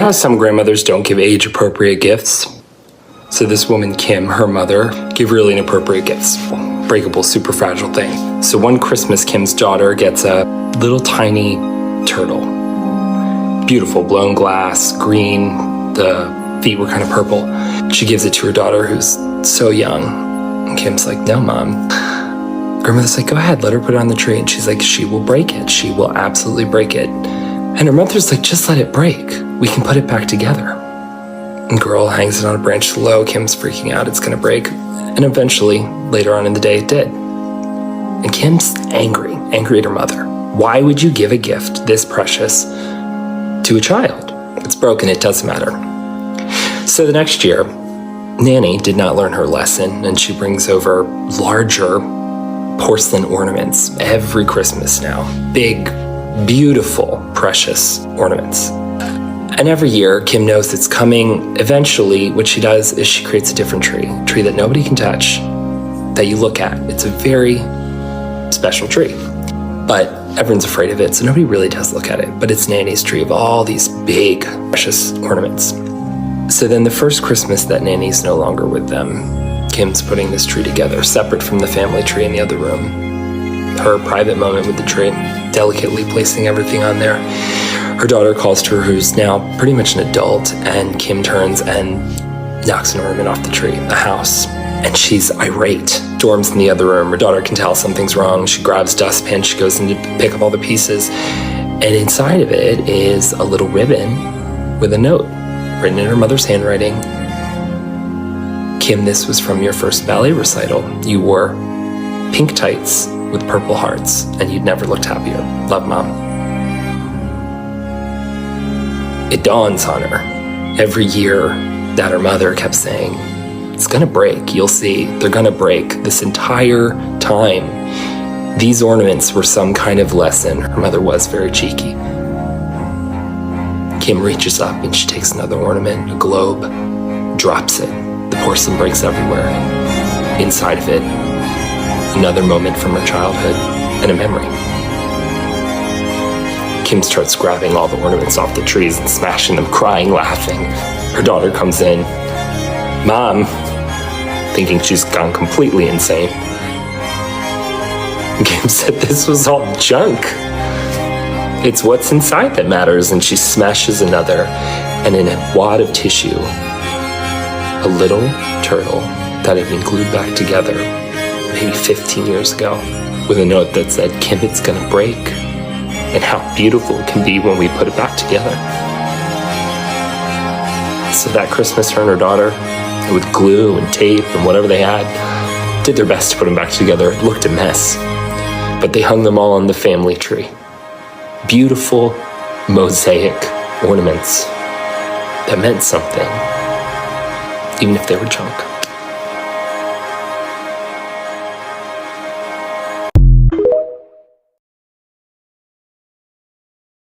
How some grandmothers don't give age-appropriate gifts. So this woman, Kim, her mother, gave really inappropriate gifts. Breakable, super fragile thing. So one Christmas, Kim's daughter gets a little tiny turtle. Beautiful, blown glass, green, the feet were kind of purple. She gives it to her daughter who's so young. And Kim's like, no, Mom. Grandmother's like, go ahead, let her put it on the tree. And she's like, she will break it. She will absolutely break it. And her mother's like, just let it break. We can put it back together. And girl hangs it on a branch low. Kim's freaking out, it's gonna break. And eventually, later on in the day, it did. And Kim's angry at her mother. Why would you give a gift this precious to a child? It's broken, it doesn't matter. So the next year, Nanny did not learn her lesson, and she brings over larger porcelain ornaments every Christmas now. Big, beautiful, precious ornaments. And every year, Kim knows it's coming. Eventually, what she does is she creates a different tree, a tree that nobody can touch, that you look at. It's a very special tree, but everyone's afraid of it, so nobody really does look at it. But it's Nanny's tree of all these big, precious ornaments. So then the first Christmas that Nanny's no longer with them, Kim's putting this tree together, separate from the family tree in the other room. Her private moment with the tree, delicately placing everything on there. Her daughter calls to her, who's now pretty much an adult, and Kim turns and knocks an ornament off the tree, a house. And she's irate, storms in the other room. Her daughter can tell something's wrong. She grabs a dustpan, she goes in to pick up all the pieces. And inside of it is a little ribbon with a note written in her mother's handwriting. Kim, this was from your first ballet recital. You wore pink tights with purple hearts, and you'd never looked happier. Love, Mom. It dawns on her every year that her mother kept saying, it's gonna break, you'll see, they're gonna break. This entire time, these ornaments were some kind of lesson. Her mother was very cheeky. Kim reaches up and she takes another ornament, a globe, drops it. The porcelain breaks everywhere. Inside of it, another moment from her childhood and a memory. Kim starts grabbing all the ornaments off the trees and smashing them, crying, laughing. Her daughter comes in. Mom, thinking she's gone completely insane. Kim said this was all junk. It's what's inside that matters, and she smashes another, and in a wad of tissue, a little turtle that had been glued back together maybe 15 years ago with a note that said, Kim, it's gonna break. And how beautiful it can be when we put it back together. So that Christmas, her and her daughter, with glue and tape and whatever they had, did their best to put them back together. It looked a mess, but they hung them all on the family tree. Beautiful mosaic ornaments that meant something, even if they were junk.